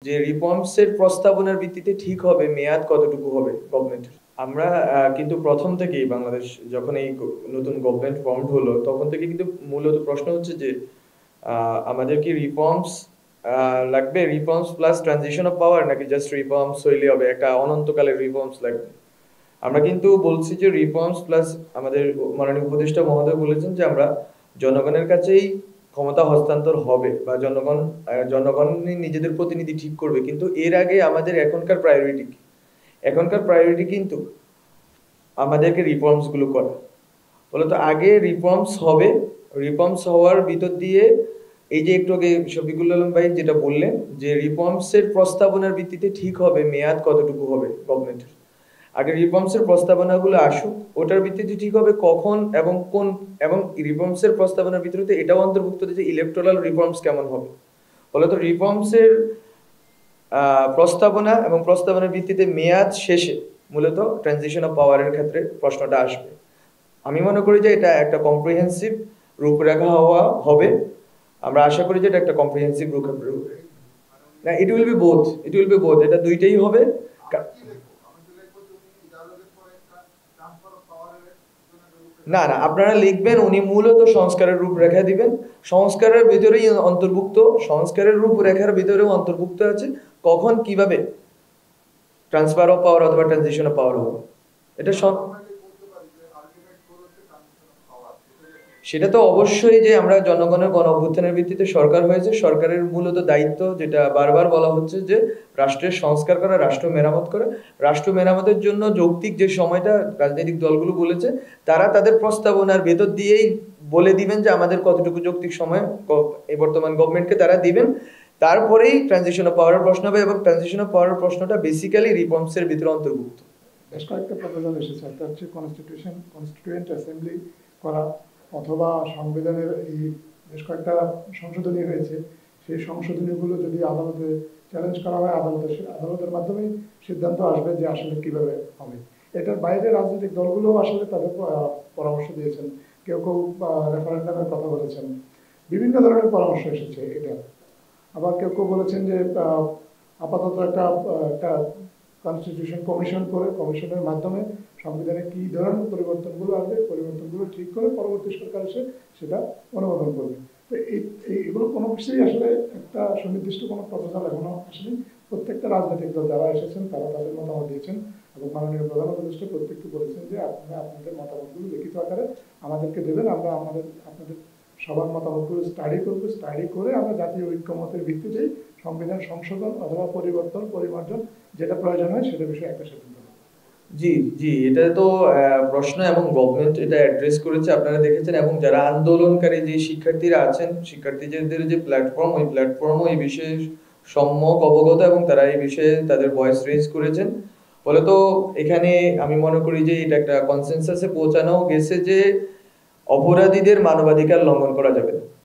যে রিফর্মসের প্রস্তাবনার ভিত্তিতে ঠিক হবে মেয়াদ কতটুকু হবে গভর্নমেন্টের। আমরা কিন্তু প্রথম থেকেই বাংলাদেশ যখন এই নতুন গভর্নমেন্ট ফর্মড হলো তখন থেকে কিন্তু মূলত প্রশ্ন হচ্ছে যে আমাদের কি রিফর্মস লাগবে, reforms plus transition of power, নাকি জাস্ট রিফর্মস হইলে হবে, একটা অনন্তকালের রিফর্মস লাগবে। আমরা কিন্তু বলছি যে রিফর্মস প্লাস আমাদের মাননীয় উপদেষ্টা মহোদয় বলেছেন যে আমরা জনগণের কাছেই ক্ষমতা হস্তান্তর হবে বা জনগণই নিজেদের প্রতিনিধি ঠিক করবে, কিন্তু এর আগে আমাদের এখনকার প্রায়োরিটি কি? এখনকার প্রায়োরিটি কিন্তু আমাদেরকে রিফর্মস গুলো করা। বলতো আগে রিফর্মস হবে, রিফর্মস হওয়ার ভিতর দিয়ে এই যে একটু আগে শফিকুল আলম ভাই যেটা বললেন যে রিফর্মসের প্রস্তাবনার ভিত্তিতে ঠিক হবে মেয়াদ কতটুকু হবে গভর্নমেন্টের। আগে রিফর্মসের প্রস্তাবনাগুলো আসুক, ওটার ভিত্তিতে ঠিক হবে কখন এবং কোন, এবং রিফর্মসের প্রস্তাবনার ভিতরে এটাও অন্তর্ভুক্ত যে ইলেকটোরাল রিফর্মস কেমন হবে। ফলত রিফর্মসের প্রস্তাবনা এবং প্রস্তাবনার ভিত্তিতে মেয়াদ শেষে মূলত ট্রানজিশন অফ পাওয়ারের ক্ষেত্রে প্রশ্নটা আসবে। আমি মনে করি যে এটা একটা কম্প্রিহেন্সিভ রূপরেখা হবে। আমরা আশা করি যে এটা একটা কম্প্রিহেন্সিভ রূপরেখা। না, ইট উইল বি বোথ, এটা দুইটাই হবে। না না, আপনারা লিখবেন উনি মূলত সংস্কারের রূপরেখা দিবেন, সংস্কারের ভিতরেই অন্তর্ভুক্ত, সংস্কারের রূপরেখার ভিতরেও অন্তর্ভুক্ত আছে কখন কিভাবে ট্রান্সফার অফ পাওয়ার অথবা ট্রানজিশন অফ পাওয়ার হবে। এটা সেটা তো অবশ্যই যে আমরা জনগণের গণ অভ্যুত্থানের ভিত্তিতে সরকার হয়েছে, সরকারের মূলত দায়িত্ব যেটা বারবার বলা হচ্ছে যে রাষ্ট্রের সংস্কার করা, রাষ্ট্র মেরামত করা। রাষ্ট্র মেরামতের জন্য যৌক্তিক যে সময়টা রাজনৈতিক দলগুলো বলেছে, তারা তাদের প্রস্তাবনার ভেতর দিয়েই বলে দিবেন যে আমাদের কতটুকু যৌক্তিক সময় এই বর্তমান গভর্নমেন্টকে তারা দিবেন। তারপরেই ট্রানজিশন অফ পাওয়ারের প্রশ্ন হবে, এবং ট্রানজিশন অফ পাওয়ারের প্রশ্নটা বেসিক্যালি রিফর্মসের ভিতরে অন্তর্ভুক্ত। বেশ কয়েকটা প্রপোজাল এসেছে, একটা হচ্ছে কনস্টিটিউয়েন্ট অ্যাসেম্বলি করা, অথবা সংবিধানের এই বেশ কয়েকটা সংশোধনী হয়েছে, সেই সংশোধনীগুলো যদি আদালতে চ্যালেঞ্জ করা হয়, আদালতের মাধ্যমেই সিদ্ধান্ত আসবে যে আসলে কিভাবে হবে। এটার বাইরে রাজনৈতিক দলগুলো আসলে তাদের পরামর্শ দিয়েছেন, কেউ কেউ রেফারেন্ডামের কথা বলেছেন, বিভিন্ন ধরনের পরামর্শ এসেছে এটা। আবার কেউ কেউ বলেছেন যে আপাতত একটা কনস্টিটিউশন কমিশন করে, কমিশনের মাধ্যমে সংবিধানে কি ধরনের পরিবর্তনগুলো আসবে, পরিবর্তনগুলো ঠিক করে পরবর্তী সরকার এসে সেটা অনুমোদন করবে। তো এগুলো কোনো কিছুই আসলে একটা সুনির্দিষ্ট কোনো প্রপোজাল এখনো আসেনি। প্রত্যেকটা রাজনৈতিক দল যারা এসেছেন তারা তাদের মতামত দিয়েছেন, এবং মাননীয় প্রধান উপদেষ্টা প্রত্যেককে বলেছেন যে আপনারা আপনাদের মতামতগুলো লিখিত আকারে আমাদেরকে দেবেন, আমরা আপনাদের সবার মতামতগুলো স্টাডি করবো, স্টাডি করে আমরা জাতীয় ঐক্যমতের ভিত্তিতেই সংবিধান সংশোধন অথবা পরিবর্তন পরিমার্জন যেটা প্রয়োজন হয় সেটা বিষয়ে একটা সিদ্ধান্ত নেব। জি জি, এটা তো প্রশ্ন, এবং গভর্নমেন্ট এটা অ্যাড্রেস করেছে, আপনারা দেখেছেন। এবং যারা আন্দোলনকারী যে শিক্ষার্থীরা আছেন, শিক্ষার্থীদের যে প্ল্যাটফর্ম, ওই প্ল্যাটফর্মও এই বিষয়ে সম্যক অবগত, এবং তারা এই বিষয়ে তাদের ভয়েস রেজ করেছেন। ফলে তো এখানে আমি মনে করি যে এটা একটা কনসেনসাসে পৌঁছানো গেছে যে অপরাধীদের মানবাধিকার লঙ্ঘন করা যাবে না।